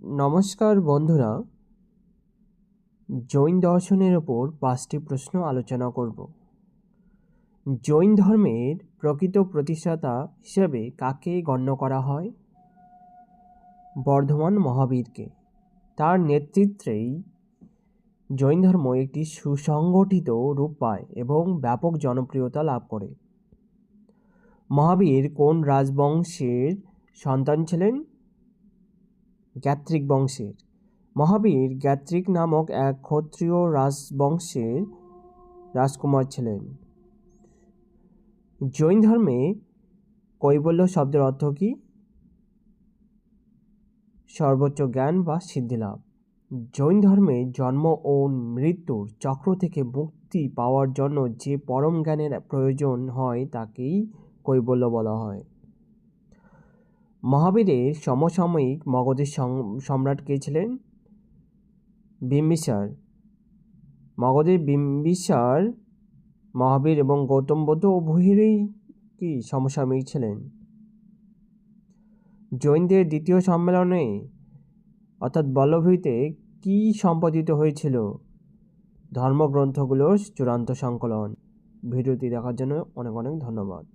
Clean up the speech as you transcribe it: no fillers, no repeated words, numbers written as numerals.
নমস্কার বন্ধুরা, জৈন দর্শনের ওপর 5টি প্রশ্ন আলোচনা করব। জৈন ধর্মের প্রকৃত প্রতিষ্ঠাতা হিসেবে কাকে গণ্য করা হয়? বর্ধমান মহাবীরকে। তার নেতৃত্বেই জৈন ধর্ম একটি সুসংগঠিত রূপ পায় এবং ব্যাপক জনপ্রিয়তা লাভ করে। মহাবীর কোন রাজবংশের সন্তান ছিলেন? গাত্রিক বংশের। মহাবীর গাত্রিক নামক এক ক্ষত্রিয় রাজবংশের রাজকুমার ছিলেন। জৈন ধর্মে কৈবল্য শব্দের অর্থ কী? সর্বোচ্চ জ্ঞান বা সিদ্ধিলাভ। জৈন ধর্মে জন্ম ও মৃত্যুর চক্র থেকে মুক্তি পাওয়ার জন্য যে পরম জ্ঞানের প্রয়োজন হয় তাকেই কৈবল্য বলা হয়। মহাবীরের সমসাময়িক মগধের সম্রাট কে ছিলেন? বিম্বিসার। মগধের বিম্বিসার মহাবীর এবং গৌতম বুদ্ধ উভয়েরই কি সমসাময়িক ছিলেন। জৈনদের দ্বিতীয় সম্মেলনে অর্থাৎ বল্লভীতে কি সম্পাদিত হয়েছিল? ধর্মগ্রন্থগুলোর চূড়ান্ত সংকলন। ভিডিওটি দেখার জন্য অনেক অনেক ধন্যবাদ।